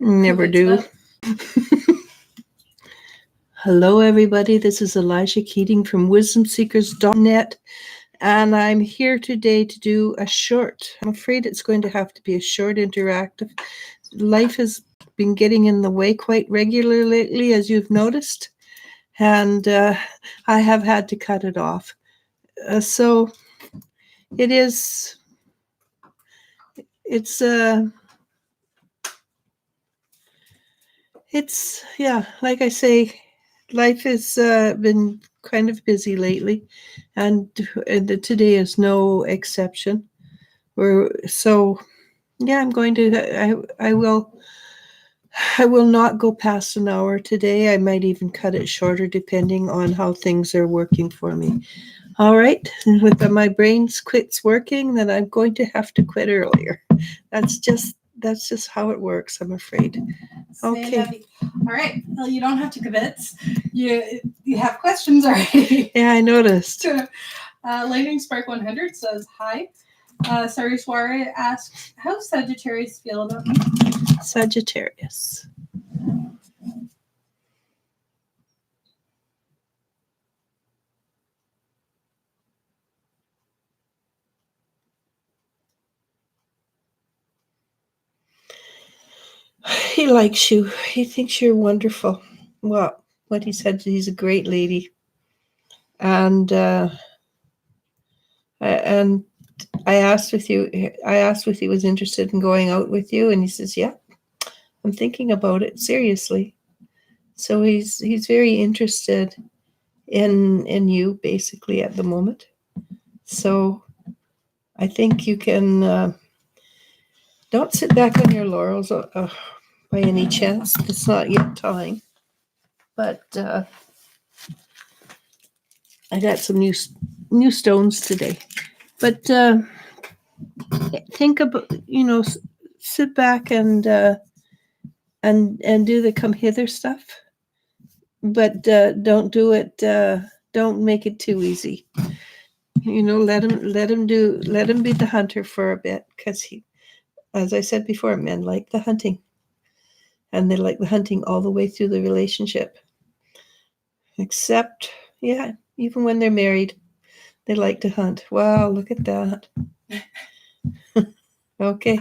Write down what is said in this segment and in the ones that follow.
Never do. Hello, everybody. This is Eliz-sha Keating from wisdomseekers.net, and I'm here today to do a short. I'm afraid it's going to have to be a short interactive. Life has been getting in the way quite regularly lately, as you've noticed, and I have had to cut it off. So it is. It's yeah, like I say, life has been kind of busy lately, and today is no exception. So yeah, I'm going to. I will not go past an hour today. I might even cut it shorter depending on how things are working for me. All right, with my brains quits working, then I'm going to have to quit earlier. That's just how it works, I'm afraid. Okay. All right. Well, you don't have to convince. You have questions already. Yeah, I noticed. Lightning Spark 100 says hi. Sariswari asks, how does Sagittarius feel about me? Sagittarius. He likes you. He thinks you're wonderful. Well, what he said, he's a great lady. And I asked if he was interested in going out with you, and he says, "Yeah, I'm thinking about it seriously." So he's very interested in you, basically, at the moment. So I think you can don't sit back on your laurels by any chance. It's not yet time, but I got some new stones today. But think about, sit back and do the come hither stuff, but don't do it. Don't make it too easy. Let him be the hunter for a bit, because he, as I said before, men like the hunting, and they like the hunting all the way through the relationship. Except, yeah, even when they're married, they like to hunt. Wow, look at that. Okay.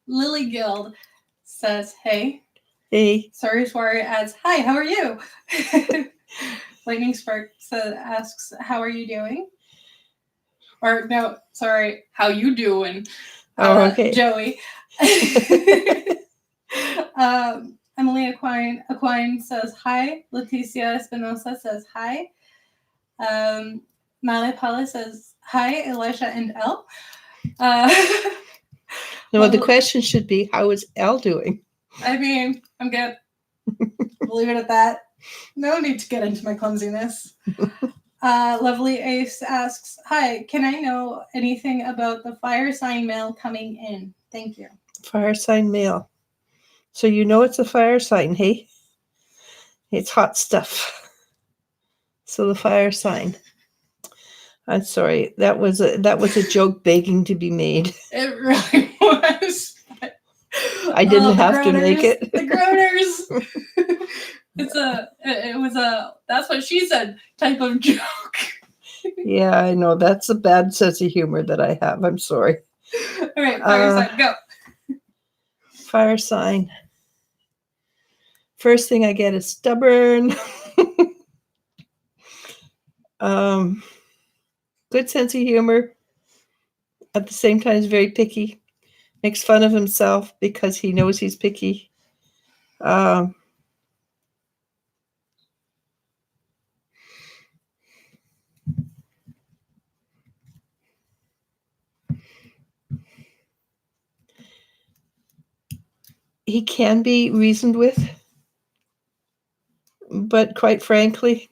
Lily Guild says, hey. Hey. Sariswari adds, hi, how are you? Lightning Spark asks, how are you doing? Or no, sorry, how you doing? Okay. Joey. Emily Aquine says hi. Leticia Espinosa says hi. Male Pala says hi. Eliz-sha and Elle. No, the question should be, how is Elle doing? I mean, I'm good. Leave it at that. No need to get into my clumsiness. Lovely Ace asks, hi, can I know anything about the fire sign mail coming in? Thank you. Fire sign mail. So you know it's a fire sign, hey? It's hot stuff. So the fire sign. I'm sorry. That was a joke begging to be made. It really was. I didn't have to make it. The groaners. It was a that's what she said type of joke. Yeah, I know. That's a bad sense of humor that I have. I'm sorry. All right, fire sign, go. Fire sign. First thing I get is stubborn. Good sense of humor. At the same time, is very picky. Makes fun of himself because he knows he's picky. He can be reasoned with, but quite frankly,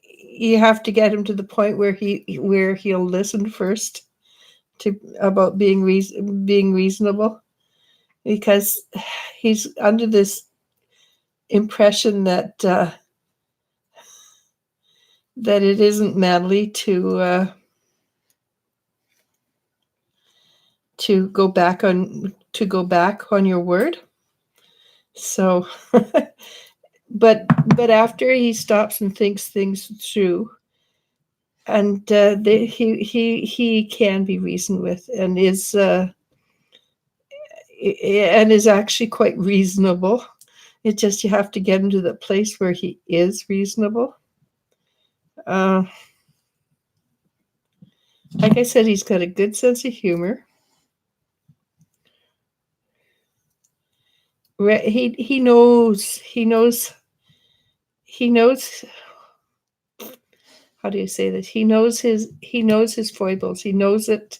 you have to get him to the point where he'll listen first about being reasonable, because he's under this impression that it isn't manly to to go back on your word. So, but after he stops and thinks things through, and he can be reasoned with, and is actually quite reasonable. It's just you have to get him to the place where he is reasonable. Like I said, he's got a good sense of humor. He knows. How do you say this? He knows his foibles. He knows it.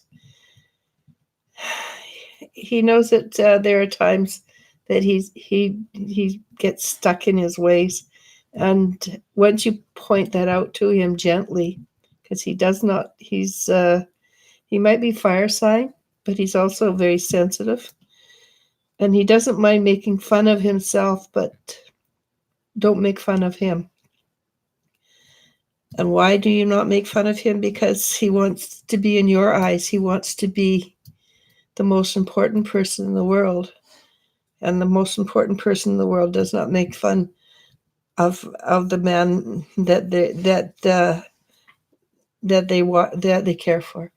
He knows that there are times that he gets stuck in his ways, and once you point that out to him gently, because he does not, he might be fire sign, but he's also very sensitive, and he doesn't mind making fun of himself, but don't make fun of him. And why do you not make fun of him? Because he wants to be in your eyes. He wants to be the most important person in the world. And the most important person in the world does not make fun of the man that they care for.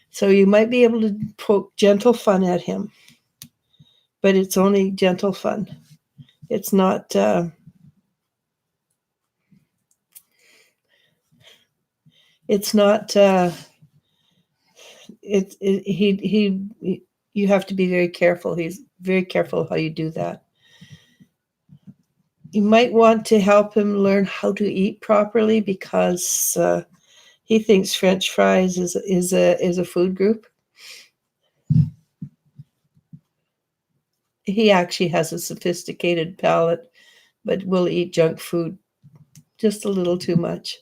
So you might be able to poke gentle fun at him, but it's only gentle fun. It's not. It's not. He. You have to be very careful. He's very careful how you do that. You might want to help him learn how to eat properly, because he thinks French fries is a food group. He actually has a sophisticated palate, but will eat junk food just a little too much.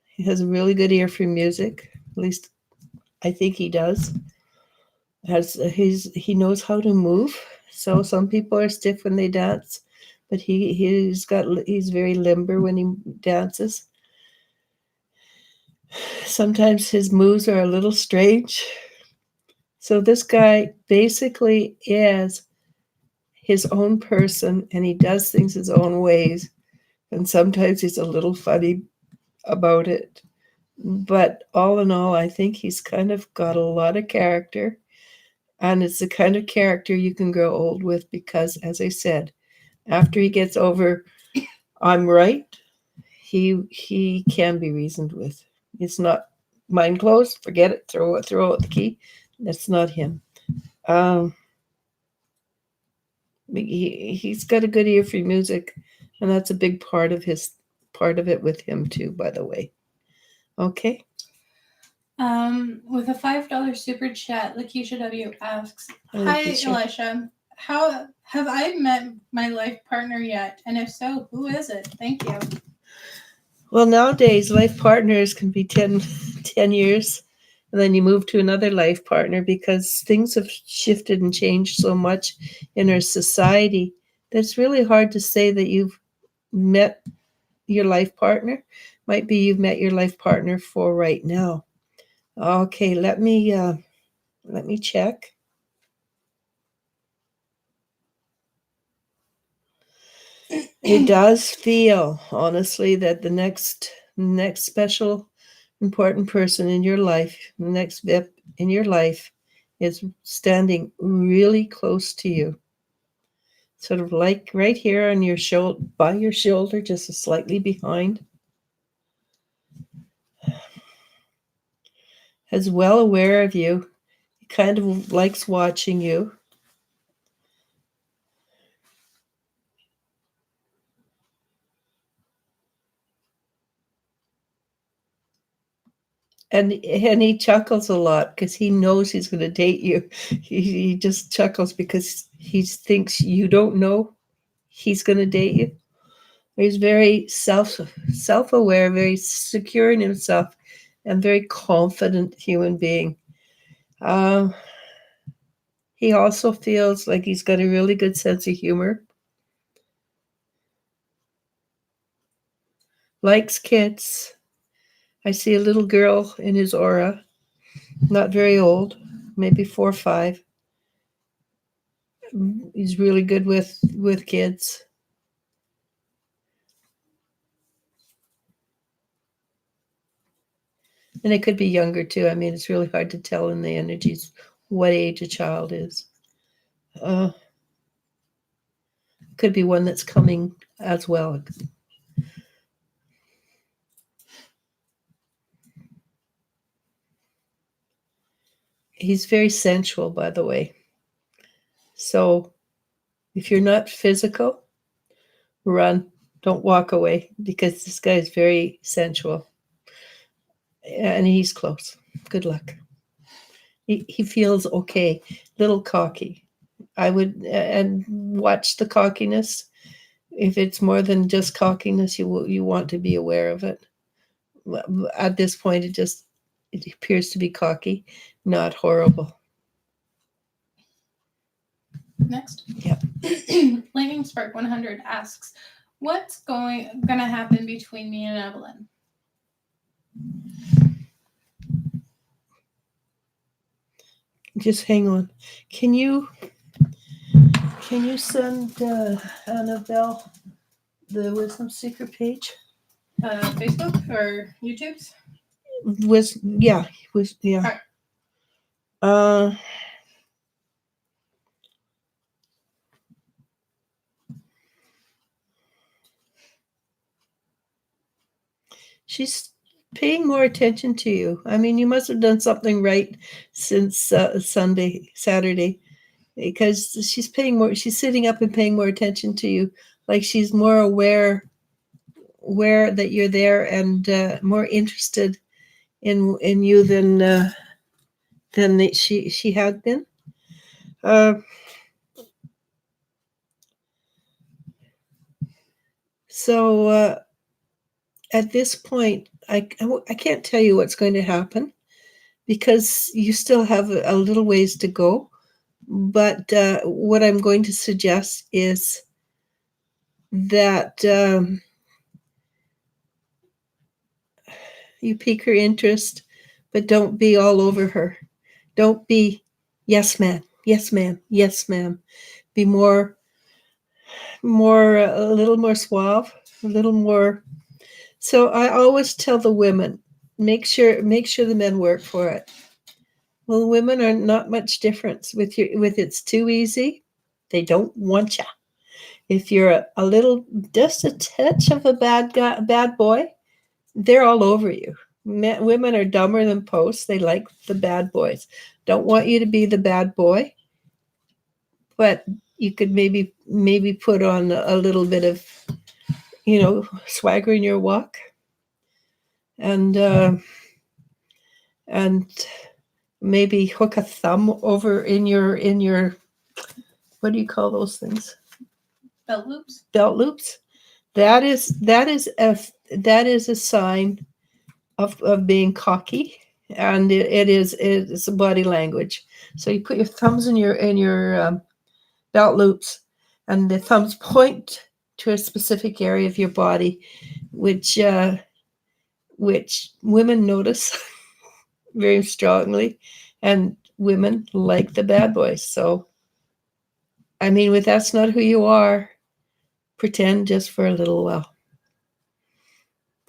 He has a really good ear for music. At least I think he does. He knows how to move. So some people are stiff when they dance, but he's very limber when he dances. Sometimes his moves are a little strange. So this guy basically is his own person, and he does things his own ways. And sometimes he's a little funny about it. But all in all, I think he's kind of got a lot of character. And it's the kind of character you can grow old with, because, as I said, after he gets over, I'm right, he can be reasoned with. It's not mind closed, forget it, throw out the key. That's not him. He's got a good ear for music, and that's a big part of it with him too, by the way. Okay. With a $5 super chat, Lakeisha W asks, "Hi, Eliz-sha. How have I met my life partner yet? And if so, who is it? Thank you." Well, nowadays, life partners can be 10 years, and then you move to another life partner, because things have shifted and changed so much in our society that it's really hard to say that you've met your life partner. Might be you've met your life partner for right now. Okay, let me check. It does feel, honestly, that the next special important person in your life, the next VIP in your life, is standing really close to you. Sort of like right here on your shoulder, by your shoulder, just slightly behind. Is well aware of you. He kind of likes watching you. And he chuckles a lot because he knows he's going to date you. He just chuckles because he thinks you don't know he's going to date you. He's very self-aware, very secure in himself, and very confident human being. He also feels like he's got a really good sense of humor. Likes kids. I see a little girl in his aura, not very old. maybe 4 or 5. He's really good with kids. And it could be younger too. I mean, it's really hard to tell in the energies what age a child is. Could be one that's coming as well. He's very sensual, by the way. So if you're not physical, run. Don't walk away, because this guy is very sensual. And he's close. Good luck. He feels okay. Little cocky. I would, and watch the cockiness. If it's more than just cockiness, you want to be aware of it. At this point, it appears to be cocky, not horrible. Next. Yeah. Lightning Spark 100 asks, what's gonna happen between me and Evelyn? Just hang on. Can you send Annabelle the Wisdom Seeker page? Facebook or YouTube's? Yeah. Alright. She's paying more attention to you. I mean, you must have done something right since Saturday, because she's sitting up and paying more attention to you. Like she's more aware that you're there, and more interested in you than she had been. So at this point, I can't tell you what's going to happen, because you still have a little ways to go. But what I'm going to suggest is that you pique her interest, but don't be all over her. Don't be, yes, ma'am, yes, ma'am, yes, ma'am. Be more, a little more suave, a little more. So I always tell the women, make sure the men work for it. Well, women are not much difference with it's too easy. They don't want you. If you're a little, just a touch of a bad boy, they're all over you. Women are dumber than posts. They like the bad boys. Don't want you to be the bad boy, but you could maybe put on a little bit of, swagger in your walk, and maybe hook a thumb over in your what do you call those things? Belt loops. Belt loops. That is a sign of being cocky, and it's a body language. So you put your thumbs in your belt loops, and the thumbs point to a specific area of your body, which women notice very strongly, and women like the bad boys. So, I mean, if that's not who you are, pretend just for a little while.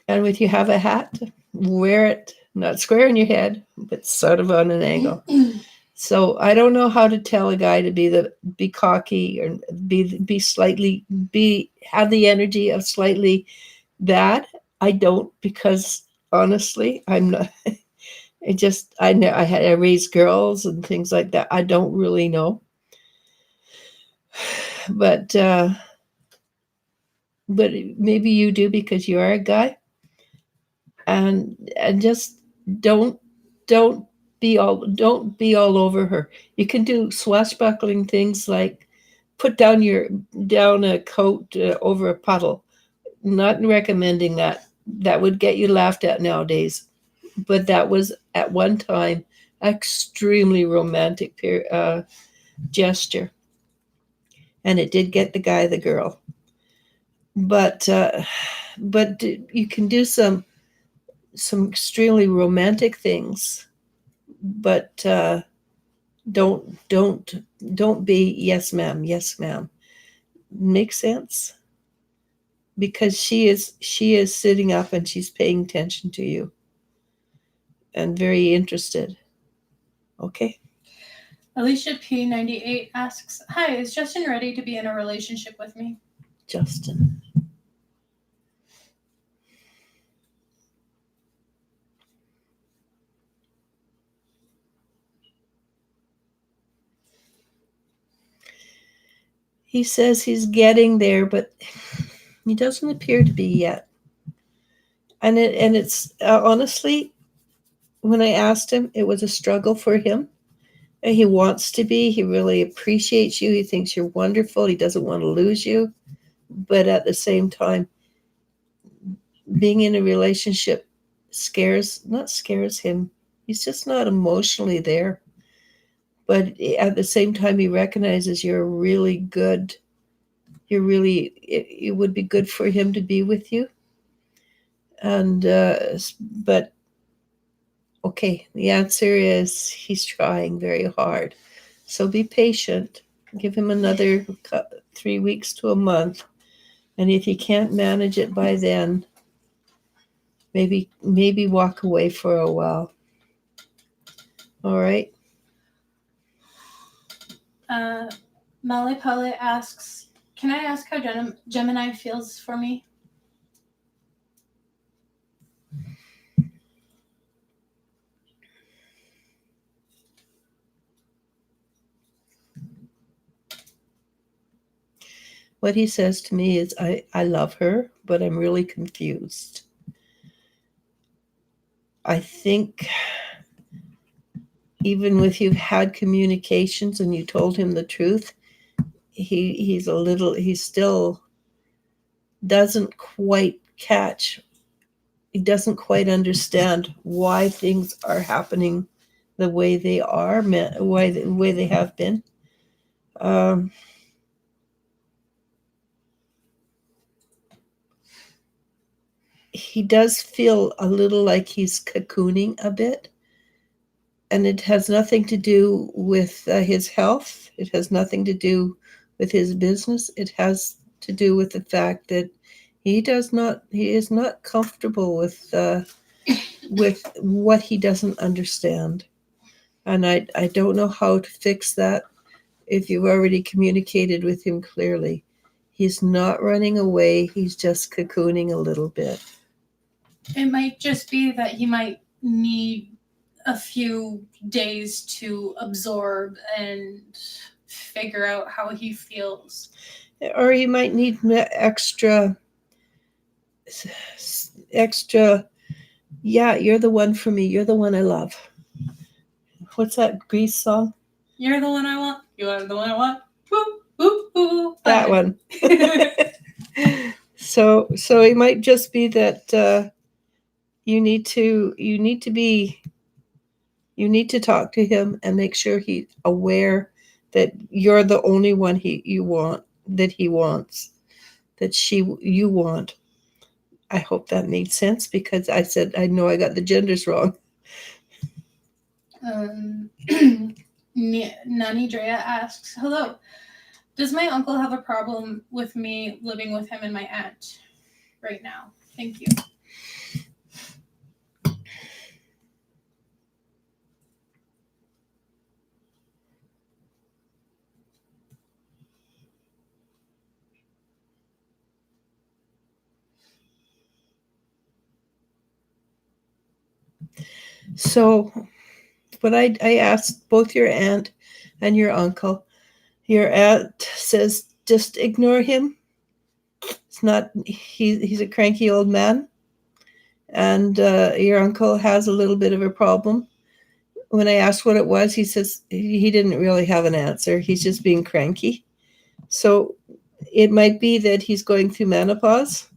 And if you have a hat, wear it not square in your head, but sort of on an angle. So I don't know how to tell a guy to be cocky, or have the energy of slightly bad. I don't, because honestly, I'm not. I raised girls and things like that. I don't really know, but maybe you do, because you are a guy, and just don't be all over her. You can do swashbuckling things, like put down a coat over a puddle. Not recommending that. That would get you laughed at nowadays. But that was at one time extremely romantic gesture, and it did get the guy the girl. But you can do some extremely romantic things, but Don't be yes ma'am, yes ma'am. Makes sense? Because she is sitting up and she's paying attention to you and very interested. Okay. Alicia P98 asks, "Hi, is Justin ready to be in a relationship with me?" Justin. He says he's getting there, but he doesn't appear to be yet. And it's honestly, when I asked him, it was a struggle for him. And he wants to be. He really appreciates you. He thinks you're wonderful. He doesn't want to lose you. But at the same time, being in a relationship not scares him. He's just not emotionally there. But at the same time, he recognizes you're really good. It would be good for him to be with you. And, but okay, the answer is he's trying very hard. So be patient. Give him another 3 weeks to a month. And if he can't manage it by then, maybe walk away for a while. All right. Malipale asks, "Can I ask how Gemini feels for me?" What he says to me is, I love her, but I'm really confused. I think even if you've had communications and you told him the truth, he still doesn't quite catch. He doesn't quite understand why things are happening the way they are, the way they have been. He does feel a little like he's cocooning a bit. And it has nothing to do with his health. It has nothing to do with his business. It has to do with the fact that he is not comfortable with what he doesn't understand. And I don't know how to fix that if you've already communicated with him clearly. He's not running away. He's just cocooning a little bit. It might just be that he might need a few days to absorb and figure out how he feels. Or he might need extra, yeah, you're the one for me. You're the one I love. What's that Grease song? You're the one I want. You are the one I want. Woo, woo, woo. That one. So it might just be that you need to talk to him and make sure he's aware that you're the only one he wants, that you want. I hope that made sense, because I said I know I got the genders wrong. Nani Drea asks, "Hello, does my uncle have a problem with me living with him and my aunt right now? Thank you." So, but I asked both your aunt and your uncle. Your aunt says just ignore him. It's not he's a cranky old man, and your uncle has a little bit of a problem. When I asked what it was, he says he didn't really have an answer. He's just being cranky. So it might be that he's going through menopause,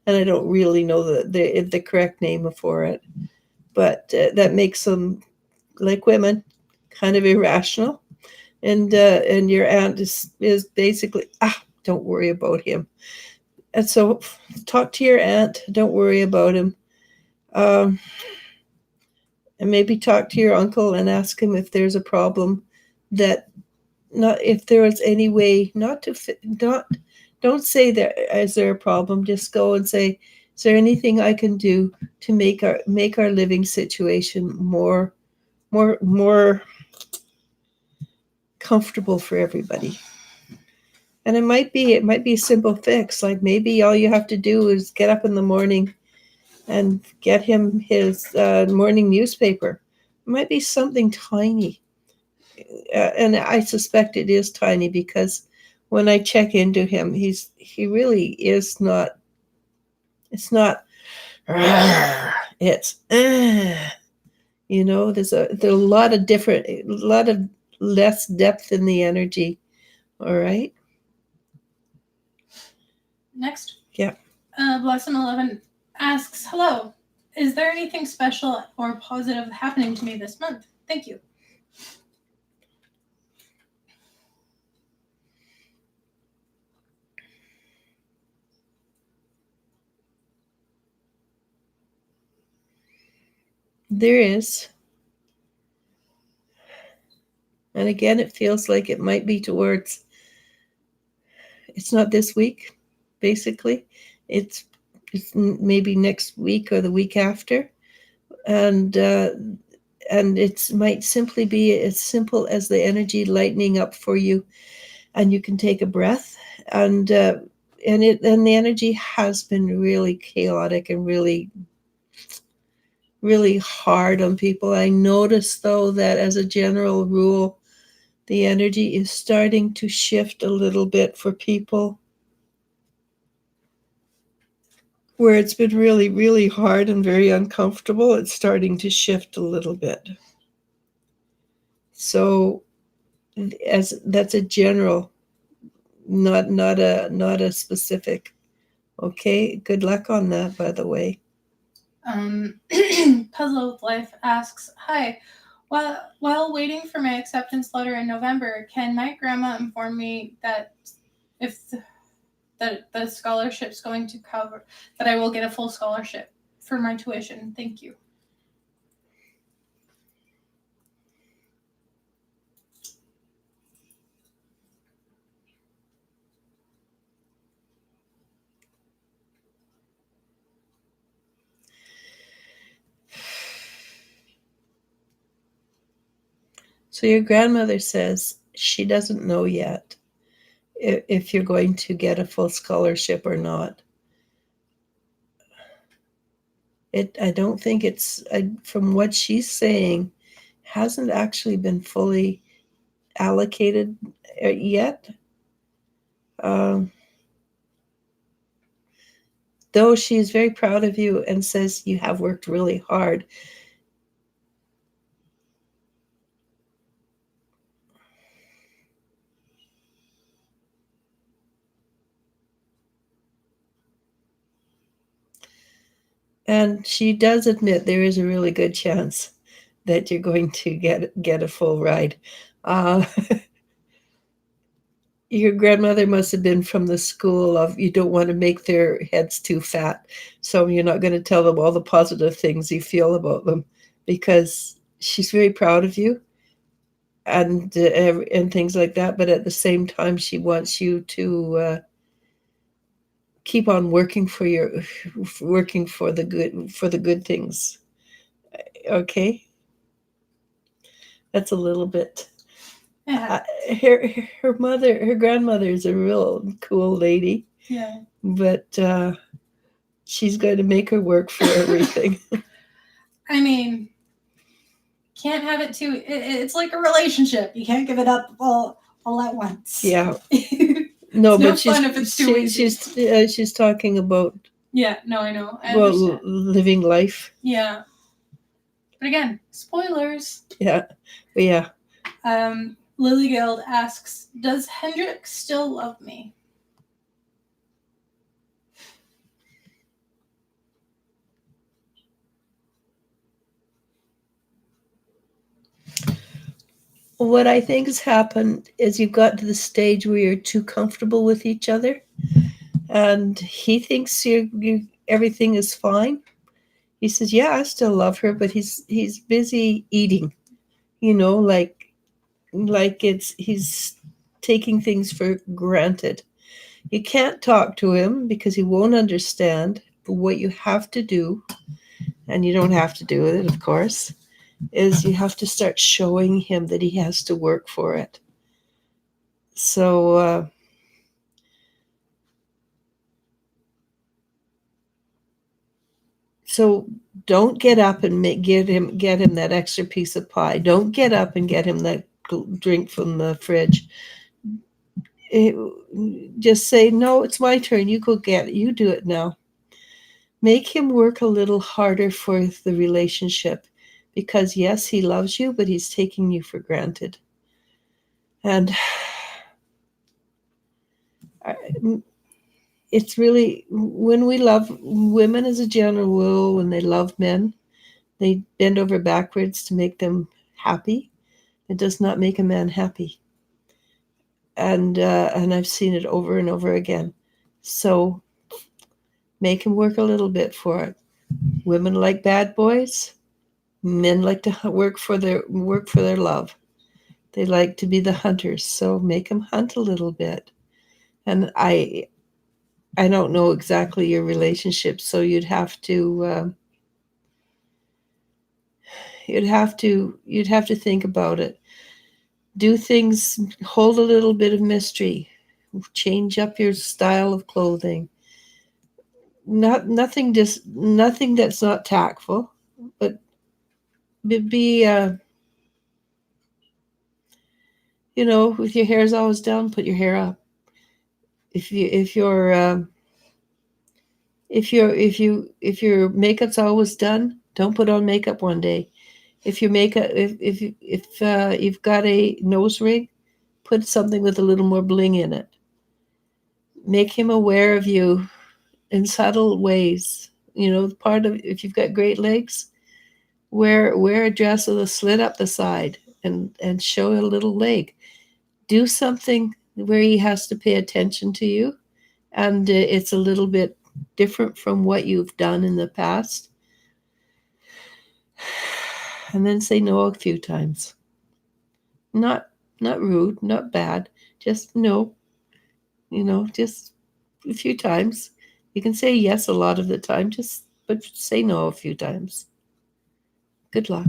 and I don't really know the correct name for it, but that makes him, like women, kind of irrational. And your aunt is basically, don't worry about him. And so talk to your aunt. Don't worry about him. And maybe talk to your uncle and ask him if there's a problem that not if there was any way not to not don't say there is there a problem, just go and say, is there anything I can do to make our living situation more comfortable for everybody. And it might be a simple fix, like maybe all you have to do is get up in the morning and get him his morning newspaper. It might be something tiny, and I suspect it is tiny because when I check into him, he really is not. It's not. It's there's a lot of different, a lot of less depth in the energy. All right. Next. Yeah. Blossom 11 asks, hello. Is there anything special or positive happening to me this month? Thank you. There is. And again, it feels like it might be towards, it's not this week, basically. It's maybe next week or the week after. And it might simply be as simple as the energy lightening up for you, and you can take a breath, and the energy has been really chaotic and really really hard on people. I notice though that as a general rule, the energy is starting to shift a little bit for people where it's been really, really hard and very uncomfortable. It's starting to shift a little bit. So as that's a general, not a specific. Okay, good luck on that, by the way. Puzzle with Life asks, hi. While waiting for my acceptance letter in November, can my grandma inform me that that the scholarship's going to cover, that I will get a full scholarship for my tuition? Thank you. So your grandmother says she doesn't know yet if you're going to get a full scholarship or not. I don't think from what she's saying, hasn't actually been fully allocated yet. Though she's very proud of you and says you have worked really hard. And she does admit there is a really good chance that you're going to get a full ride. Your grandmother must have been from the school of you don't want to make their heads too fat, so you're not going to tell them all the positive things you feel about them, because she's very proud of you and things like that. But at the same time, she wants you to keep on working for the good things. Okay, that's a little bit. Yeah. Her grandmother is a real cool lady. Yeah. But she's going to make her work for everything. I mean, can't have it too. It's like a relationship. You can't give it up all at once. Yeah. No, but fun if it's too easy. She's talking about. Yeah. No, I know. I understand. Living life. Yeah. But again, spoilers. Yeah. Yeah. Lily Guild asks, does Hendrik still love me? What I think has happened is you've got to the stage where you're too comfortable with each other, and he thinks everything is fine. He says, "Yeah, I still love her, but he's busy eating, like like he's taking things for granted. You can't talk to him because he won't understand. But what you have to do, and you don't have to do it, of course, is you have to start showing him that he has to work for it. So so don't get up and get him that extra piece of pie. Don't get up and get him that drink from the fridge. It, just say, no, it's my turn. You go get it. You do it now. Make him work a little harder for the relationship, because yes, he loves you, but he's taking you for granted. And it's really, when we love women as a general rule, when they love men, they bend over backwards to make them happy. It does not make a man happy. And I've seen it over and over again. So make him work a little bit for it. Women like bad boys. Men like to work for their love. They like to be the hunters. So make them hunt a little bit. And I don't know exactly your relationship, so you'd have to think about it. Do things, hold a little bit of mystery, change up your style of clothing. Nothing that's not tactful, but be with your hair's always down, put your hair up. If your makeup's always done, don't put on makeup one day. If your makeup if you've got a nose ring, put something with a little more bling in it. Make him aware of you in subtle ways. Part of, if you've got great legs, wear a dress with a slit up the side and show a little leg. Do something where he has to pay attention to you, and it's a little bit different from what you've done in the past. And then say no a few times. Not rude, not bad, just no. Just a few times. You can say yes a lot of the time, but say no a few times. Good luck.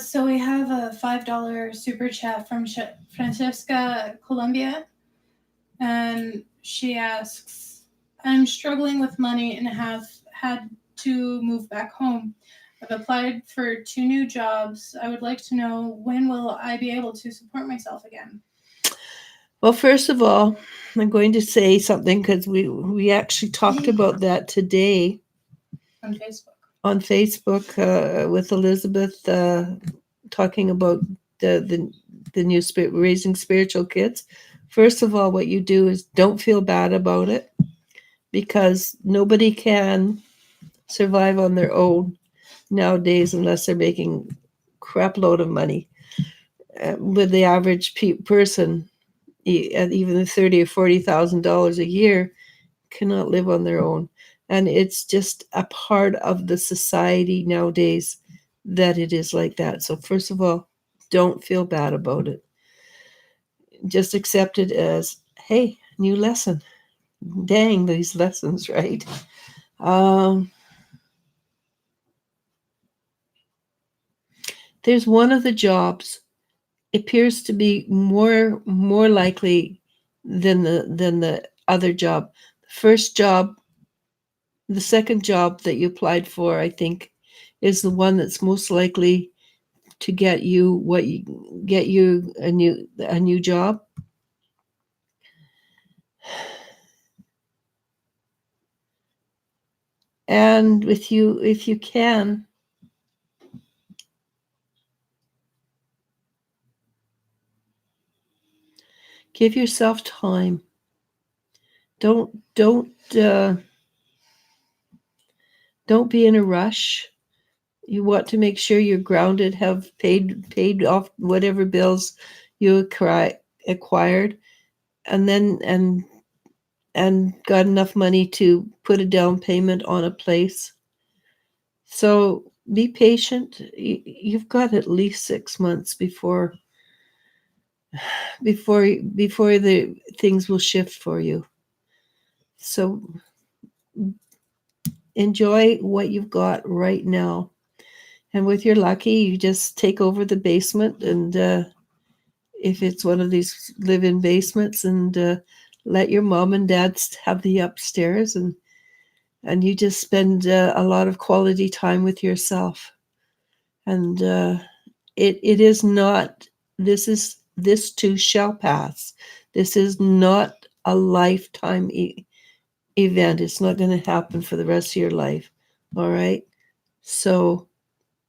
So we have a $5 super chat from Francesca Colombia, and she asks, I'm struggling with money and have had to move back home. I've applied for 2 new jobs. I would like to know, when will I be able to support myself again? Well, first of all, I'm going to say something, because we actually talked about that today On Facebook. On Facebook with Elizabeth, talking about the new raising spiritual kids. First of all, what you do is don't feel bad about it, because nobody can survive on their own nowadays unless they're making crap load of money. With the average person, even $30,000 or $40,000 a year, cannot live on their own. And it's just a part of the society nowadays that it is like that. So first of all, don't feel bad about it. Just accept it as, hey, new lesson. Dang, these lessons, right? There's one of the jobs appears to be more likely than the other job. The second job that you applied for, I think, is the one that's most likely to get you a new job. And if you can, give yourself time. Don't be in a rush. You want to make sure you're grounded, have paid off whatever bills you acquired, and then and got enough money to put a down payment on a place. So be patient. You've got at least 6 months before the things will shift for you. So enjoy what you've got right now. And with your lucky, you just take over the basement, and if it's one of these live-in basements, and let your mom and dad have the upstairs, and you just spend a lot of quality time with yourself. And it is not. This too shall pass. This is not a lifetime event. It's not going to happen for the rest of your life. All right. So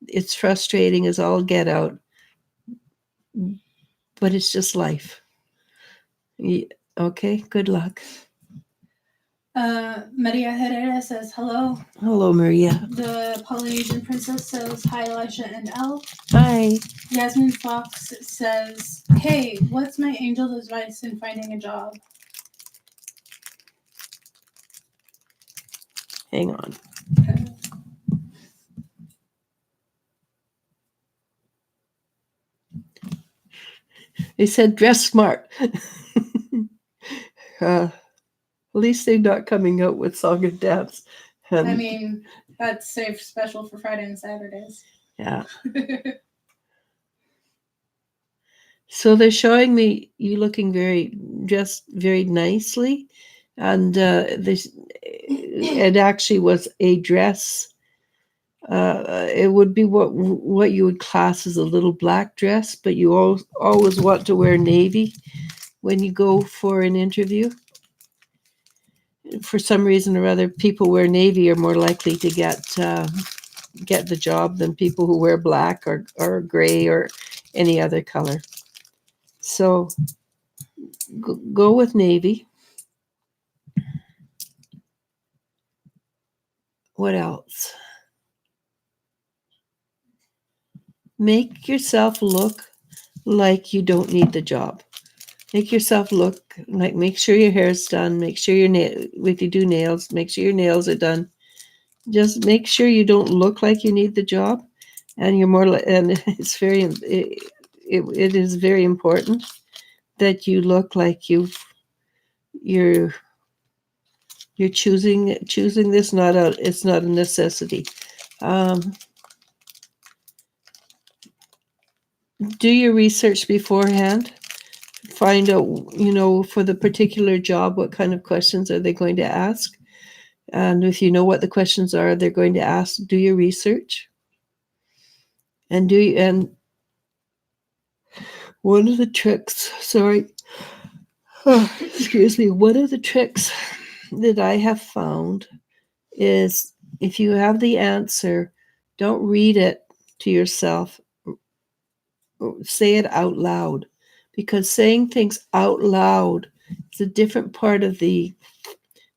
it's frustrating as all get out, but it's just life. Okay. Good luck. Maria Herrera says hello. Hello, Maria. The Polynesian Princess says hi, Elisha and Elle. Hi. Yasmin Fox says, hey, what's my angel's advice in finding a job? Hang on. They said dress smart. At least they're not coming out with song and dance. And, I mean, that's saved special for Friday and Saturdays. Yeah. So they're showing me you looking dressed very nicely, and it actually was a dress. It would be what you would class as a little black dress, but you always want to wear navy when you go for an interview. For some reason or other, people wear navy are more likely to get the job than people who wear black or gray or any other color. So go with navy. What else? Make yourself look like you don't need the job. Make yourself look like, make sure your hair's done. Make sure if you do nails, make sure your nails are done. Just make sure you don't look like you need the job, and and it's it is very important that you look like you're choosing this. It's not a necessity. Do your research beforehand. Find out, for the particular job, what kind of questions are they going to ask. And if you know what the questions are they're going to ask, do your research. And one of the tricks, excuse me, one of the tricks that I have found is if you have the answer, don't read it to yourself. Say it out loud, because saying things out loud is a different part of the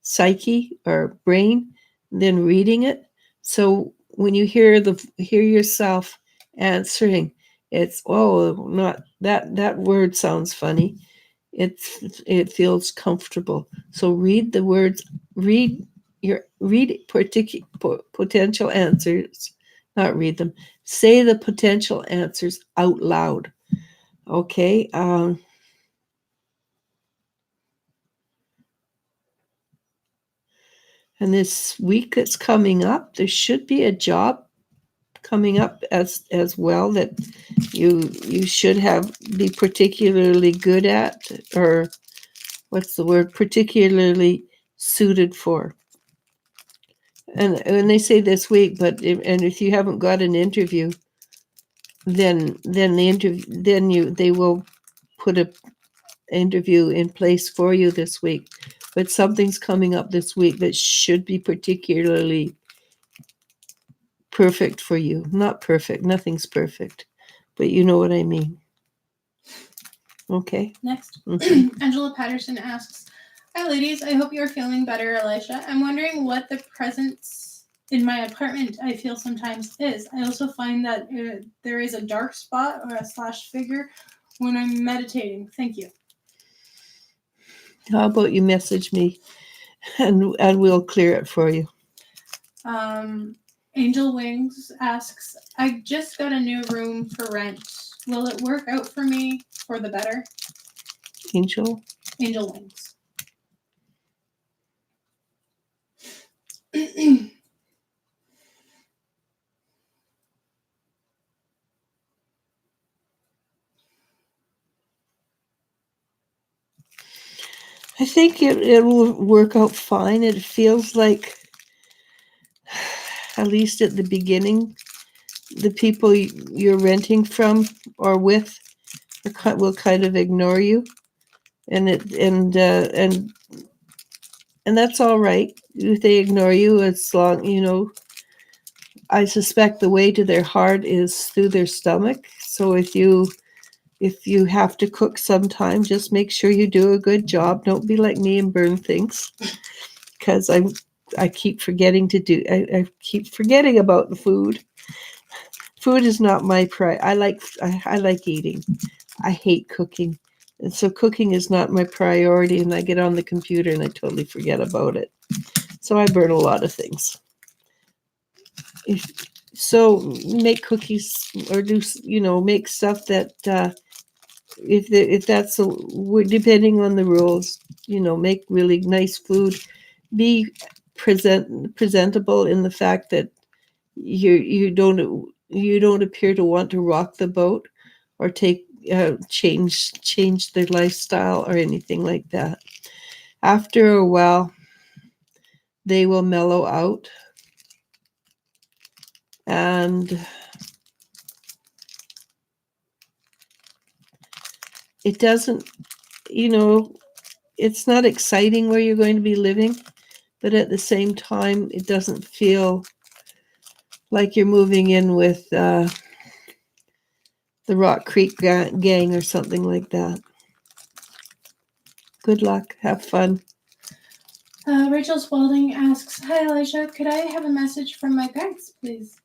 psyche or brain than reading it. So when you hear yourself answering, it's not that word sounds funny. It feels comfortable. So read the words. Read potential answers. Not read them. Say the potential answers out loud. Okay. And this week that's coming up, there should be a job coming up as well that you should be particularly good at, or what's the word, particularly suited for. And they say this week, if you haven't got an interview, then they will put a interview in place for you this week. But something's coming up this week that should be particularly perfect for you. Not perfect. Nothing's perfect. But you know what I mean. Okay. Next. Mm-hmm. Angela Patterson asks, hi, ladies. I hope you're feeling better, Elisha. I'm wondering what the presence in my apartment I feel sometimes is. I also find that there is a dark spot or a slash figure when I'm meditating. Thank you. How about you message me and we'll clear it for you. Angel Wings asks, I just got a new room for rent. Will it work out for me for the better? Angel. Angel Wings. I think it will work out fine. It feels like, at least at the beginning, the people you're renting from or with will kind of ignore you, and that's all right if they ignore you, as long, I suspect the way to their heart is through their stomach. So if you have to cook sometime, just make sure you do a good job. Don't be like me and burn things, because I keep forgetting to do. I keep forgetting about the food. Food is not my I like eating. I hate cooking, and so cooking is not my priority. And I get on the computer and I totally forget about it. So I burn a lot of things. So make cookies, or do make stuff that if that's depending on the rules, make really nice food. Be presentable in the fact that you don't appear to want to rock the boat or take change their lifestyle or anything like that. After a while, they will mellow out, and it doesn't, it's not exciting where you're going to be living, but at the same time, it doesn't feel like you're moving in with the Rock Creek gang or something like that. Good luck. Have fun. Rachel Spalding asks, hi, Eliz-sha, could I have a message from my guides, please?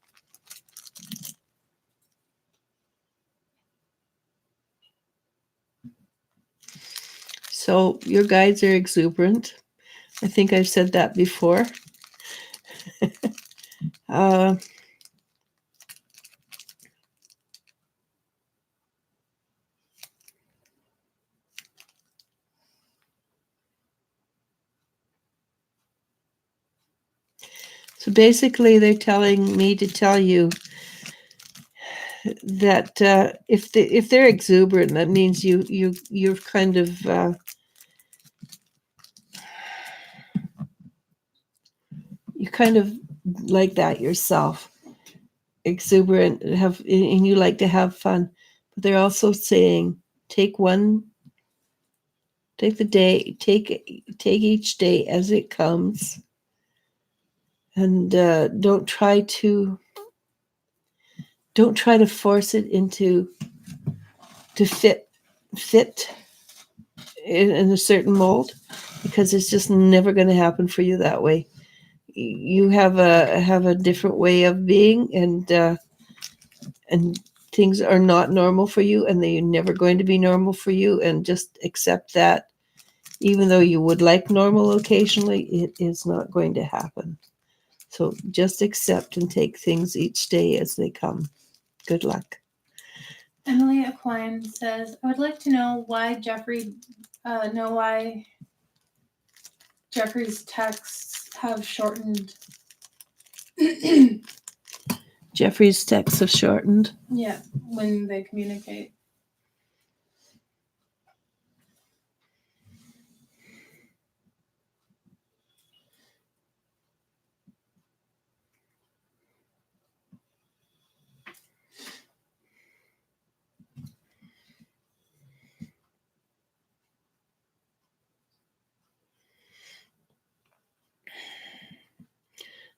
So your guides are exuberant. I think I've said that before. So basically, they're telling me to tell you that if they're exuberant, that means you're kind of you kind of like that yourself, exuberant, and you like to have fun. But they're also saying take each day as it comes, and don't try to force it to fit in a certain mold, because it's just never going to happen for you that way. You have a different way of being, and things are not normal for you, and they're never going to be normal for you, and just accept that. Even though you would like normal occasionally, it is not going to happen. So just accept and take things each day as they come. Good luck. Emily Aquine says, I would like to know why Jeffrey's texts have shortened. Jeffrey's texts have shortened. Yeah, when they communicate.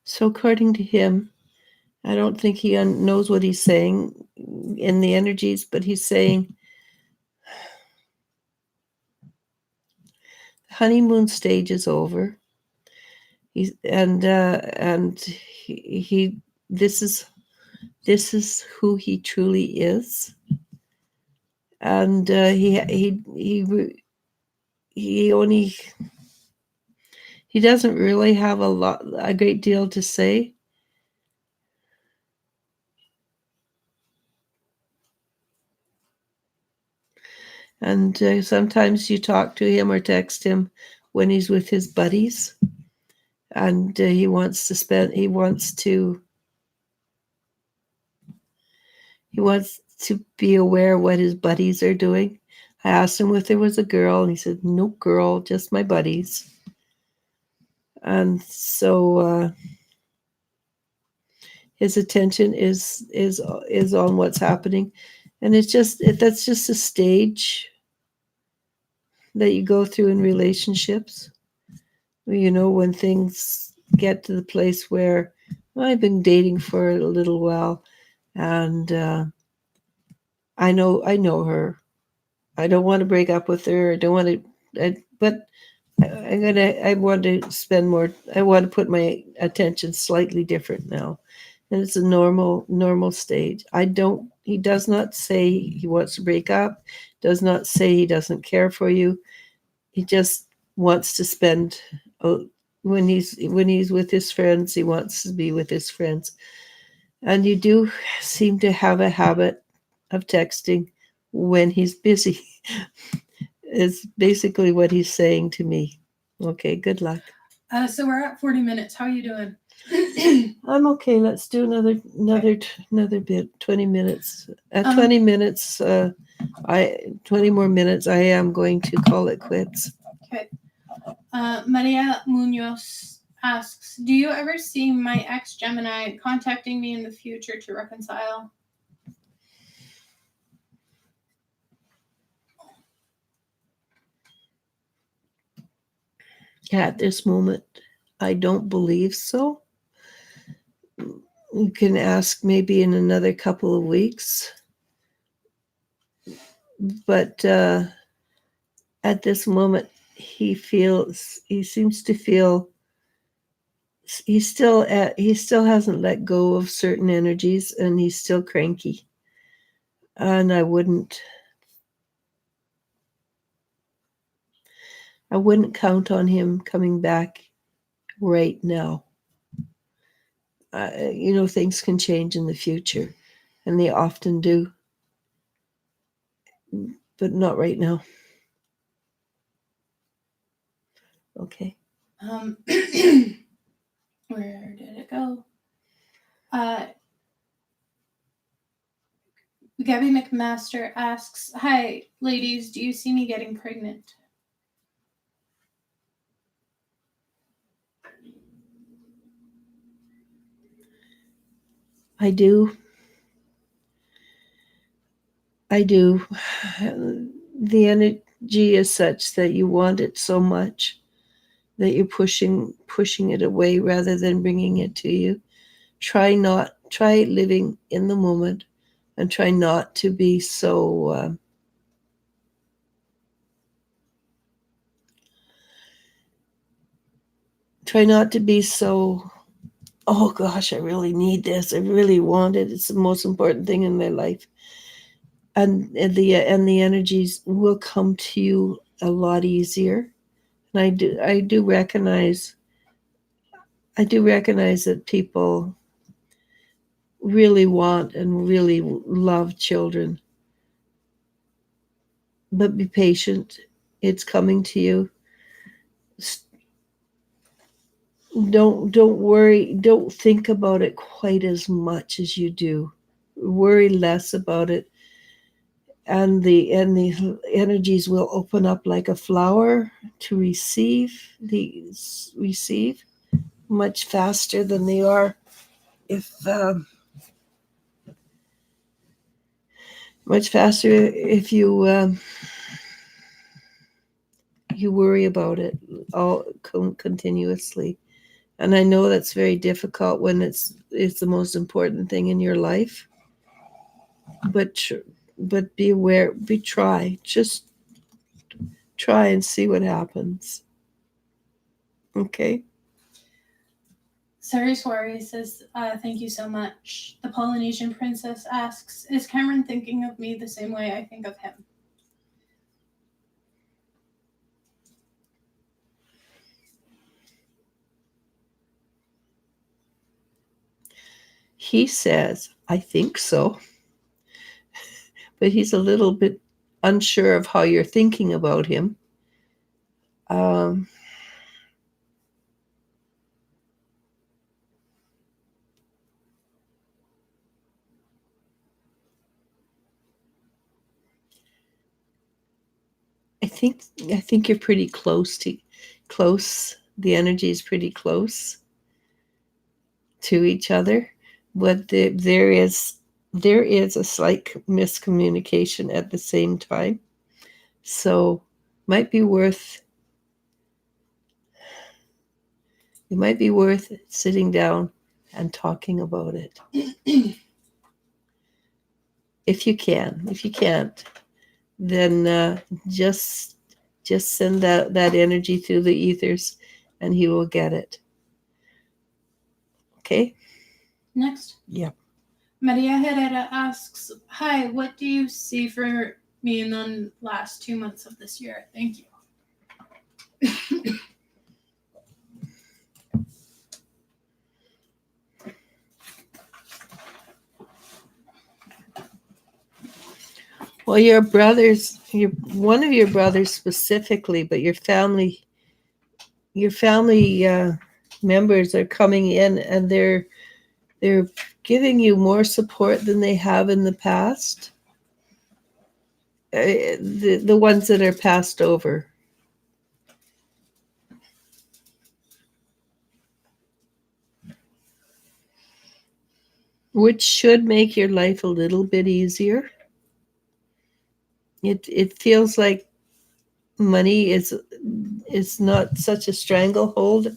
So according to him, I don't think he knows what he's saying in the energies, but he's saying the honeymoon stage is over. He's he this is who he truly is, and he doesn't really have a great deal to say. And sometimes you talk to him or text him when he's with his buddies, and he wants to be aware of what his buddies are doing. I asked him if there was a girl, and he said, "No girl, just my buddies." And so his attention is on what's happening, and that's just a stage that you go through in relationships. When things get to the place where, well, I've been dating for a little while, and I know her. I don't want to break up with her. I don't want to, but I want to spend more. I want to put my attention slightly different now, and it's a normal stage. I don't. He does not say he wants to break up. Does not say he doesn't care for you. He just wants to spend. When he's with his friends, he wants to be with his friends. And you do seem to have a habit of texting when he's busy. Is basically what he's saying to me. Okay, good luck. So we're at 40 minutes. How are you doing? I'm okay. Let's do another bit. 20 minutes. At 20 minutes, 20 more minutes. I am going to call it quits. Okay. Maria Munoz asks, do you ever see my ex Gemini contacting me in the future to reconcile? At this moment, I don't believe so. You can ask maybe in another couple of weeks. But at this moment, he seems to feel he still hasn't let go of certain energies, and he's still cranky. And I wouldn't count on him coming back right now. Things can change in the future, and they often do, but not right now. Okay. Where did it go? Gabby McMaster asks, hi, ladies, do you see me getting pregnant? I do. The energy is such that you want it so much that you're pushing it away rather than bringing it to you. Try living in the moment, and try not to be so oh gosh, I really need this, I really want it, it's the most important thing in my life. And the energies will come to you a lot easier. And I do recognize that people really want and really love children. But be patient. It's coming to you. Don't worry. Don't think about it quite as much as you do. Worry less about it. And the energies will open up like a flower to receive much faster than they are if much faster if you you worry about it all continuously. And I know that's very difficult when it's the most important thing in your life. But be aware. Just try and see what happens. Okay. Sari Swari says, thank you so much. The Polynesian princess asks, is Cameron thinking of me the same way I think of him? He says, I think so. But he's a little bit unsure of how you're thinking about him. Um, I think you're pretty close. The energy is pretty close to each other, but there is a slight miscommunication at the same time. So might be worth it might be worth sitting down and talking about it. If you can. If you can't, then just send that energy through the ethers and he will get it. Okay? Next. Yeah. Maria Herrera asks, hi, what do you see for me in the last 2 months of this year? Thank you. Well, one of your brothers specifically, but your family members are coming in and they're giving you more support than they have in the past. The ones that are passed over. Which should make your life a little bit easier. It feels like money is not such a stranglehold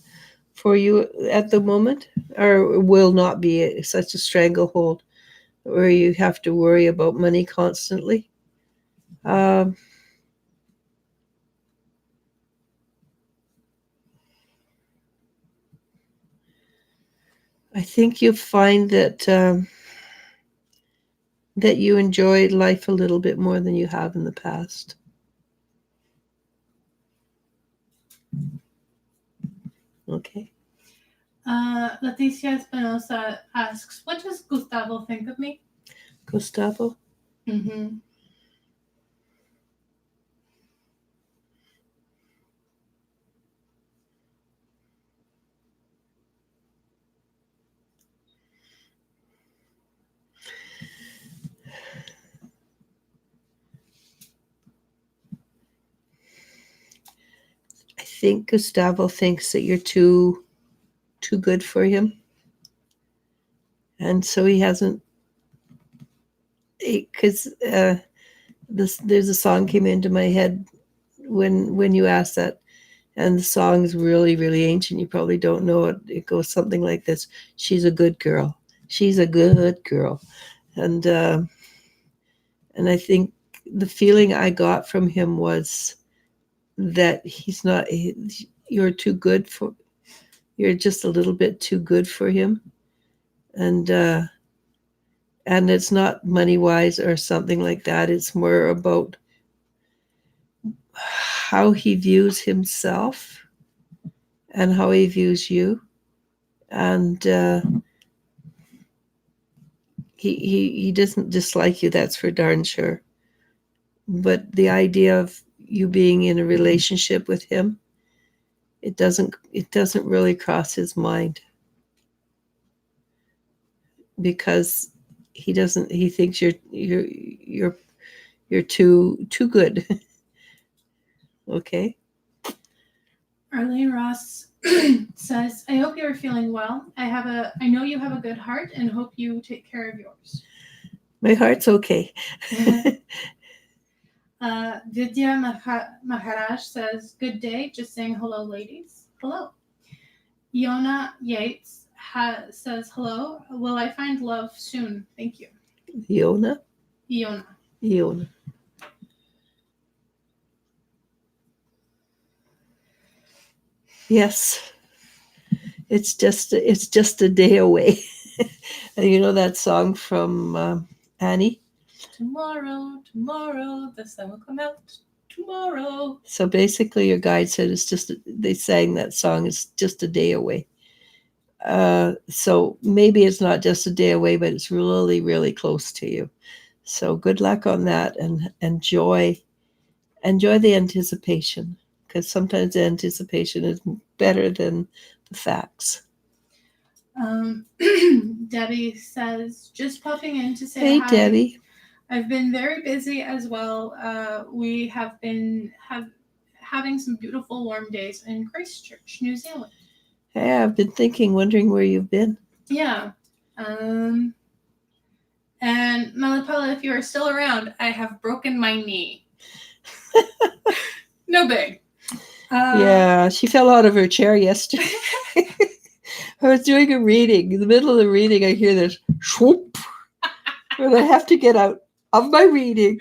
for you at the moment, or will not be such a stranglehold where you have to worry about money constantly. I think you'll find that that you enjoy life a little bit more than you have in the past. Okay. Leticia Espinosa asks, what does Gustavo think of me? Gustavo? Mm-hmm. I think Gustavo thinks that you're too good for him. And so he hasn't, because there's a song came into my head when you asked that, and the song's really, really ancient. You probably don't know it. It goes something like this: "She's a good girl. She's a good girl," and I think the feeling I got from him was that he's not. You're too good for. You're just a little bit too good for him, and it's not money wise or something like that. It's more about how he views himself and how he views you, and he doesn't dislike you, that's for darn sure, but the idea of you being in a relationship with him, it doesn't really cross his mind, because he thinks you're too good. Okay. Arlene Ross says, I hope you are feeling well. I know you have a good heart and hope you take care of yours. My heart's okay. Vidya Maharaj says, good day, just saying hello, ladies. Hello. Yona Yates says, hello, will I find love soon? Thank you. Yona. Yes, it's just a day away. You know that song from Annie? Tomorrow, the sun will come out. Tomorrow. So basically, your guide said they sang that song. It's just a day away. So maybe it's not just a day away, but it's really, really close to you. So good luck on that, and enjoy the anticipation, because sometimes the anticipation is better than the facts. Debbie says, just popping in to say Hey, hi. Debbie. I've been very busy as well. We have been having some beautiful warm days in Christchurch, New Zealand. Hey, I've been wondering where you've been. Yeah. And Malipella, if you are still around, I have broken my knee. No big. Yeah, she fell out of her chair yesterday. I was doing a reading. In the middle of the reading, I hear this swoop. And I have to get out of my reading,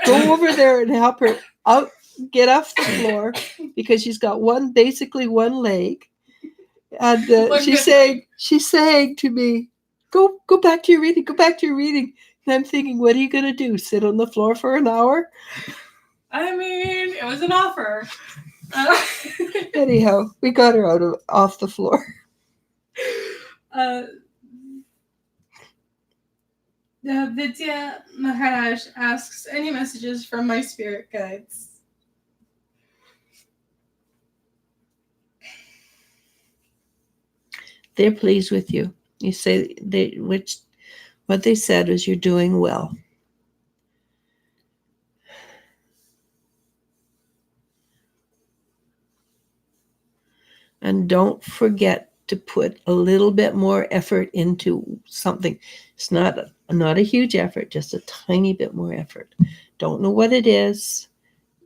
go over there and help her out, get off the floor, because she's got basically one leg. And she's saying to me, go back to your reading, go back to your reading. And I'm thinking, what are you going to do? Sit on the floor for an hour? I mean, it was an offer. Anyhow, we got her off the floor. Vidya Maharaj asks, any messages from my spirit guides? They're pleased with you. You say what they said was you're doing well. And don't forget to put a little bit more effort into something. It's not a huge effort, just a tiny bit more effort. Don't know what it is,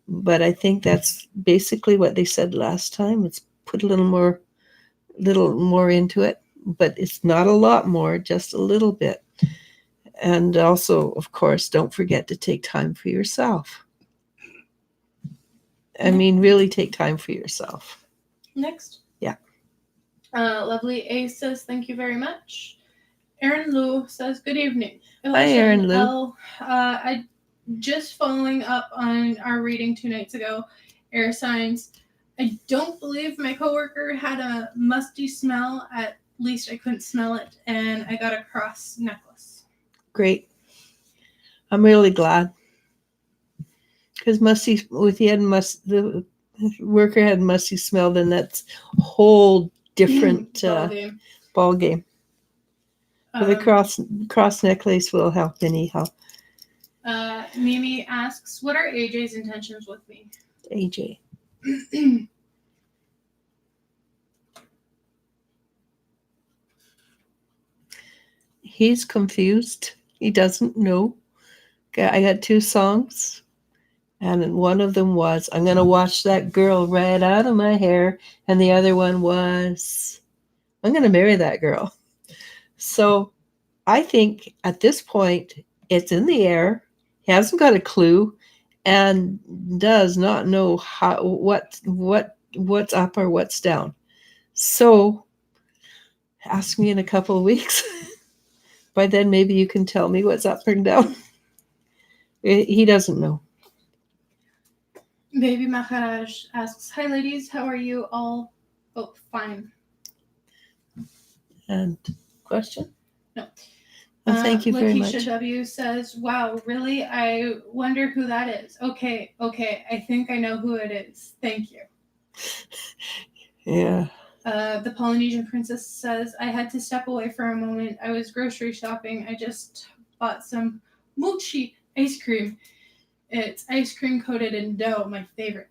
but I think that's basically what they said last time. It's put a little more into it, but it's not a lot more, just a little bit. And also, of course, don't forget to take time for yourself. I mean, really take time for yourself. Next. Yeah. Lovely A says, thank you very much. Erin Lou says, good evening. Hi, Erin Lou. I just following up on our reading 2 nights ago, air signs. I don't believe my coworker had a musty smell. At least I couldn't smell it, and I got a cross necklace. Great. I'm really glad. Because the worker had musty smell, then that's a whole different ball game. The cross necklace will help anyhow. Mimi asks, what are AJ's intentions with me? AJ. He's confused. He doesn't know. I got 2 songs, and one of them was, I'm going to watch that girl right out of my hair, and the other one was, I'm going to marry that girl. So I think at this point, it's in the air. He hasn't got a clue and does not know what's up or what's down. So ask me in a couple of weeks. By then, maybe you can tell me what's up and down. He doesn't know. Baby Maharaj asks, hi ladies, how are you all? Oh, fine. And question? No. Well, thank you very much. Lakeisha W says, wow, really? I wonder who that is. Okay, I think I know who it is. Thank you. Yeah. The Polynesian princess says, I had to step away for a moment. I was grocery shopping. I just bought some mochi ice cream. It's ice cream coated in dough, my favorite.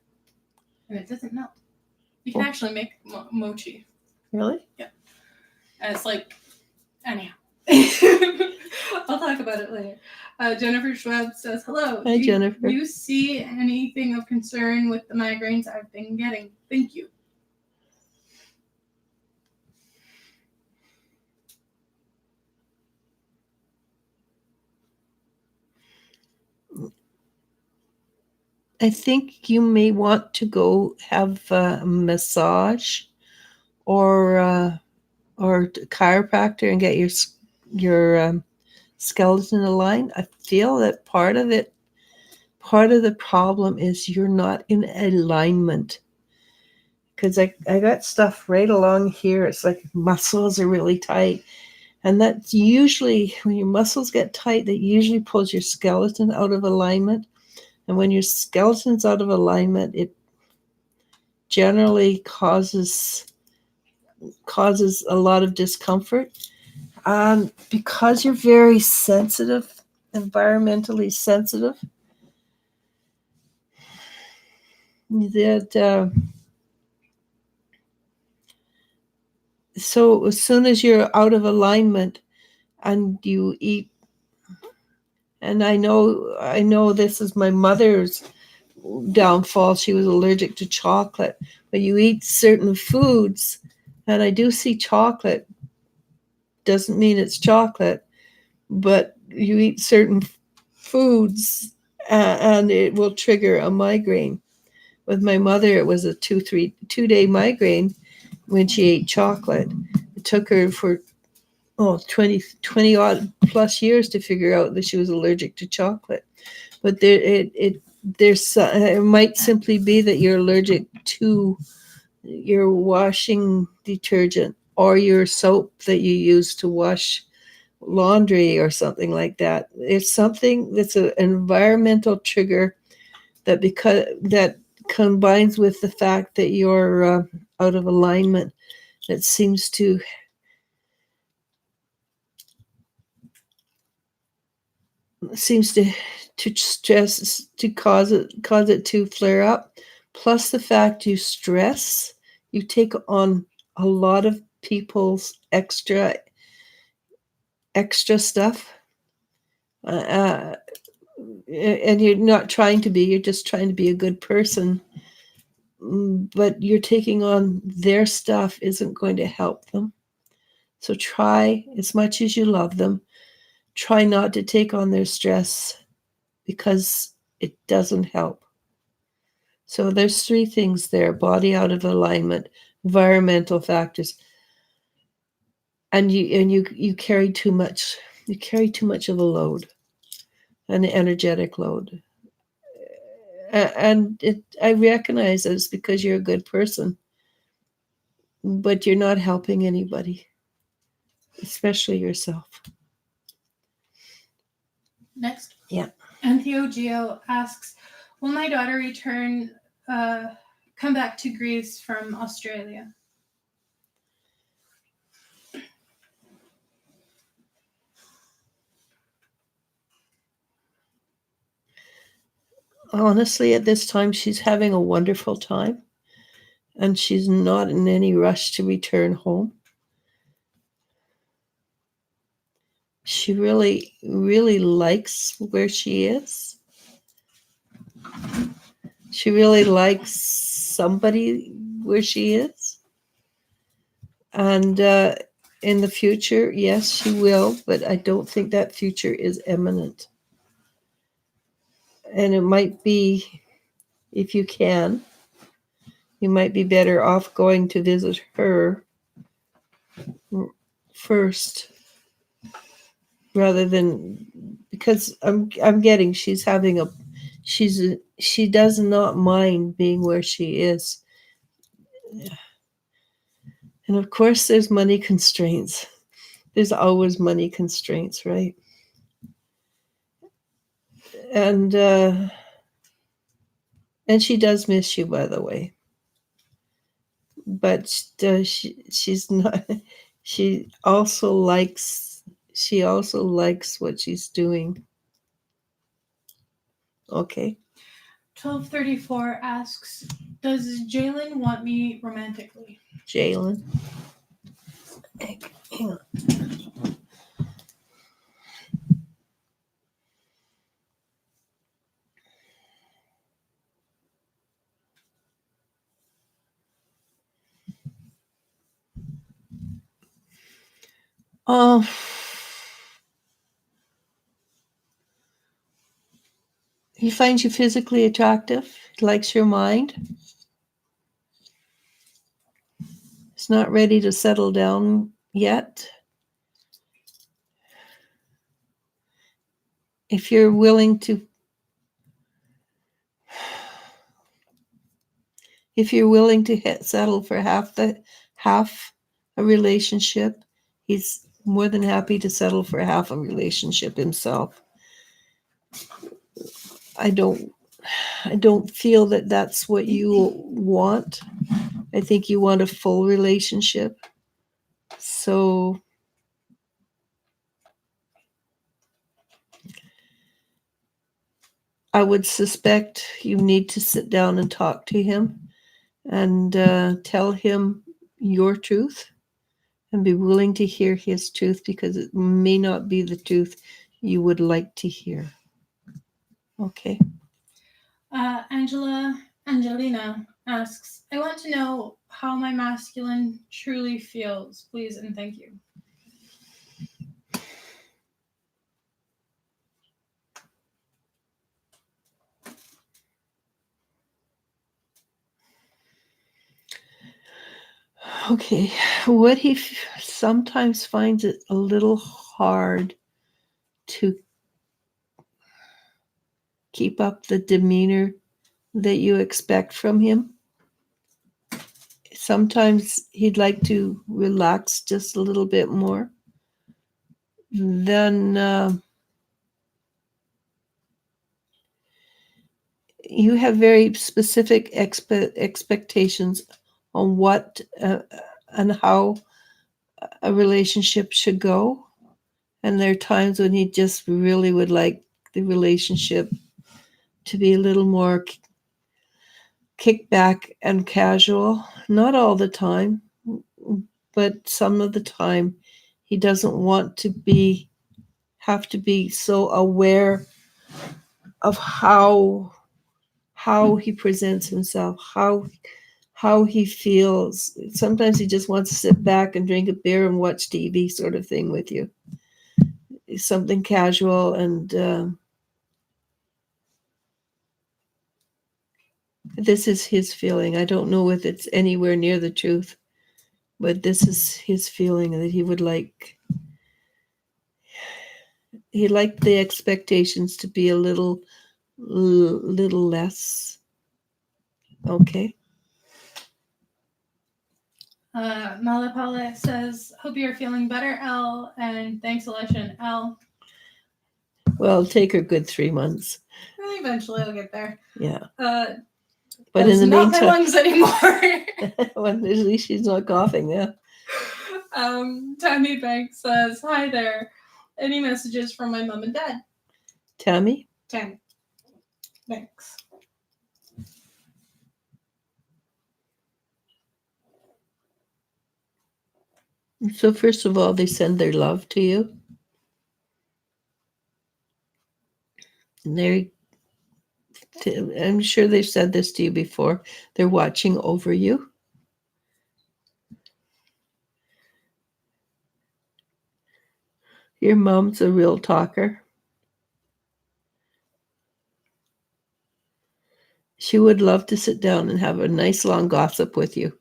And it doesn't melt. You can actually make mochi. Really? Yeah. And it's like, anyhow. I'll talk about it later. Jennifer Schwab says, hello. Hi, Jennifer. Do you see anything of concern with the migraines I've been getting? Thank you. I think you may want to go have a massage or chiropractor and get your skeleton aligned. I feel that part of the problem is you're not in alignment. Because I got stuff right along here. It's like muscles are really tight. And that's usually, when your muscles get tight, that usually pulls your skeleton out of alignment. And when your skeleton's out of alignment, it generally causes a lot of discomfort. Because you're very sensitive, environmentally sensitive, that so as soon as you're out of alignment and you eat, and I know this is my mother's downfall. She was allergic to chocolate, but you eat certain foods, and I do see chocolate. Doesn't mean it's chocolate, but you eat certain foods, and it will trigger a migraine. With my mother, it was a 2-day migraine when she ate chocolate. It took her for 20 odd plus years to figure out that she was allergic to chocolate. But it might simply be that you're allergic to your washing detergent or your soap that you use to wash laundry or something like that. It's something that's an environmental trigger that combines with the fact that you're out of alignment. That seems to stress, to cause it to flare up. Plus the fact you stress, you take on a lot of people's extra stuff, and you're not trying to be, you're just trying to be a good person, but you're taking on their stuff isn't going to help them. So try, as much as you love them, try not to take on their stress, because it doesn't help. So there's 3 things there: body out of alignment, environmental factors, and you carry too much. You carry too much of a load, an energetic load. And I recognize it's because you're a good person, but you're not helping anybody, especially yourself. Next. Yeah. Antheo Geo asks, will my daughter return, come back to Greece from Australia? Honestly, at this time, she's having a wonderful time, and she's not in any rush to return home. She really, really likes where she is. She really likes somebody where she is. And in the future, yes, she will, but I don't think that future is imminent. And it might be, if you can, you might be better off going to visit her first, rather than, because I'm getting she does not mind being where she is. And of course there's money constraints. There's always money constraints, right? And she does miss you, by the way. But she's not. She also likes what she's doing. Okay. 1234 asks, does Jalen want me romantically? Jalen. Hang on. He finds you physically attractive. He likes your mind. He's not ready to settle down yet. If you're willing to settle for half a relationship, he's more than happy to settle for half a relationship himself. I don't feel that that's what you want. I think you want a full relationship. So I would suspect you need to sit down and talk to him and tell him your truth and be willing to hear his truth, because it may not be the truth you would like to hear. Okay. Angelina asks, I want to know how my masculine truly feels, please, and thank you. Okay. What he sometimes finds it a little hard to keep up the demeanor that you expect from him. Sometimes he'd like to relax just a little bit more. Then you have very specific expectations on what and how a relationship should go. And there are times when he just really would like the relationship to be a little more kickback and casual. Not all the time, but some of the time he doesn't want to have to be so aware of how he presents himself, how he feels. Sometimes he just wants to sit back and drink a beer and watch TV, sort of thing, with you. Something casual, and this is his feeling. I don't know if it's anywhere near the truth, but this is his feeling, that he would like. He liked the expectations to be a little less. Okay. Malapala says, hope you're feeling better, Elle, and thanks, Eliz-sha and Elle. Well, it'll take her good 3 months. Eventually I'll get there. Yeah. But in the meantime, not my lungs anymore. Well, at least she's not coughing. Yeah. Tammy Banks says, hi there. Any messages from my mom and dad? Tammy? Tammy. Thanks. So first of all, they send their love to you. And I'm sure they've said this to you before. They're watching over you. Your mom's a real talker. She would love to sit down and have a nice long gossip with you.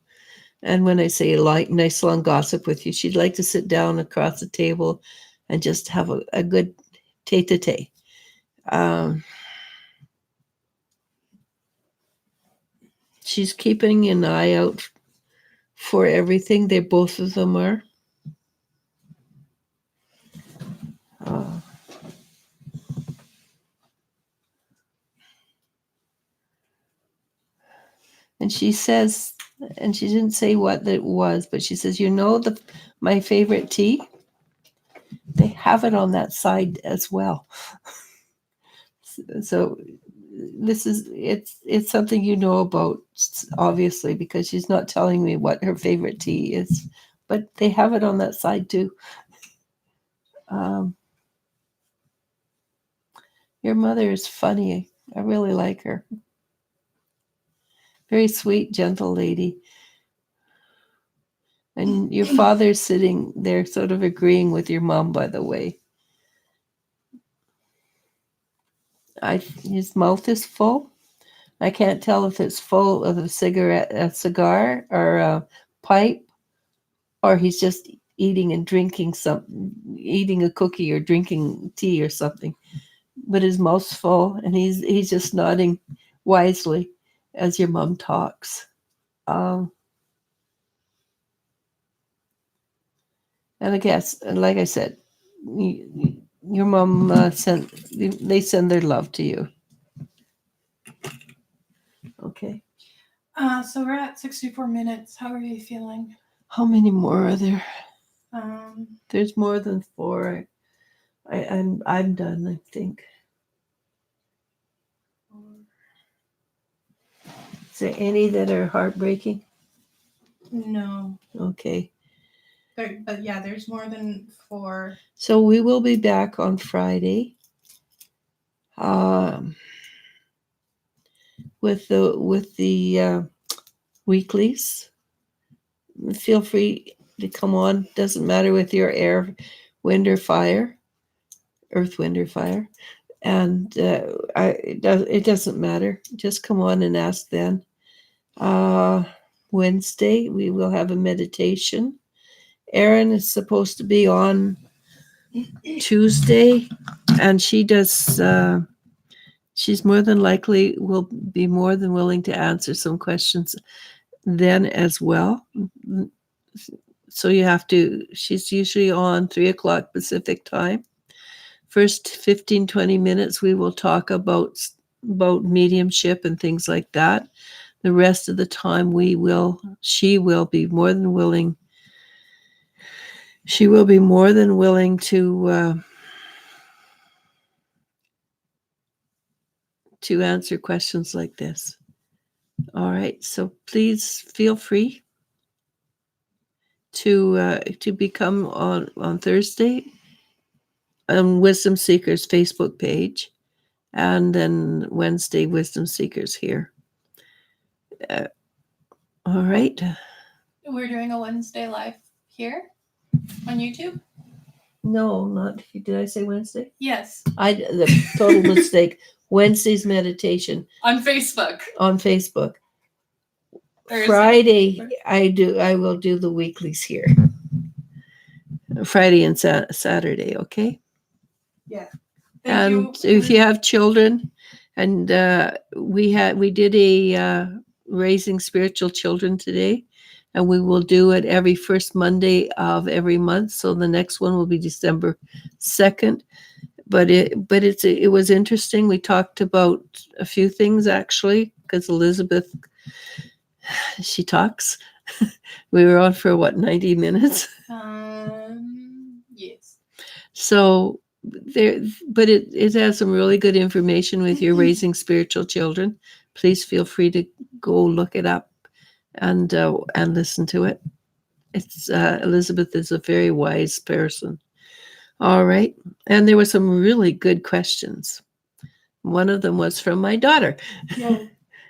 And when I say nice long gossip with you, she'd like to sit down across the table and just have a good tete-a-tete. She's keeping an eye out for everything. Both of them are. And she says, and she didn't say what it was, but she says, my favorite tea? They have it on that side as well. So it's something you know about, obviously, because she's not telling me what her favorite tea is, but they have it on that side too. Your mother is funny. I really like her. Very sweet, gentle lady. And your father's sitting there sort of agreeing with your mom, by the way. His mouth is full. I can't tell if it's full of a cigar, or a pipe, or he's just eating and drinking eating a cookie or drinking tea or something. But his mouth's full, and he's just nodding wisely as your mom talks. And And I guess, like I said, your mom they send their love to you. Okay. So we're at 64 minutes. How are you feeling? How many more are there? Um, There's more than 4. I'm done, I think. Is there any that are heartbreaking? no. Okay. But yeah, there's more than 4. So we will be back on Friday. With the weeklies. Feel free to come on. Doesn't matter with your air, wind, or fire, earth, wind, or fire. And it doesn't matter. Just come on and ask then. Wednesday, we will have a meditation. Erin is supposed to be on Tuesday, and she does. She's more than likely will be more than willing to answer some questions then as well. So you have to, she's usually on 3:00 Pacific time. First 15-20 minutes, we will talk about mediumship and things like that. The rest of the time, she will be more than willing. She will be more than willing to answer questions like this. All right, so please feel free to become on Thursday on Wisdom Seekers Facebook page, and then Wednesday Wisdom Seekers here. All right. We're doing a Wednesday live here on YouTube. No, not. Did I say Wednesday? Yes. The total mistake. Wednesday's meditation On Facebook. on Facebook. Thursday. Friday, I will do the weeklies here. Friday and Saturday, okay? Yeah. And if you have children, and we did a raising spiritual children today, and we will do it every first Monday of every month. So the next one will be December 2nd. But it was interesting. We talked about a few things actually, because Elizabeth, she talks. We were on for 90 minutes. Yes. So but it has some really good information with your raising spiritual children. Please feel free to go look it up and listen to it. It's Elizabeth is a very wise person. All right. And there were some really good questions. One of them was from my daughter,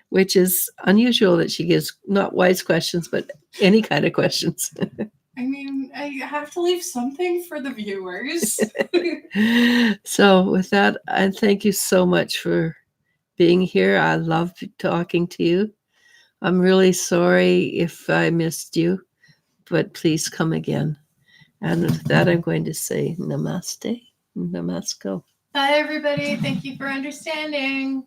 which is unusual that she gives not wise questions, but any kind of questions. I mean, I have to leave something for the viewers. So with that, I thank you so much for being here. I love talking to you. I'm really sorry if I missed you, but please come again. And with that, I'm going to say namaste, namasko. Bye, everybody. Thank you for understanding.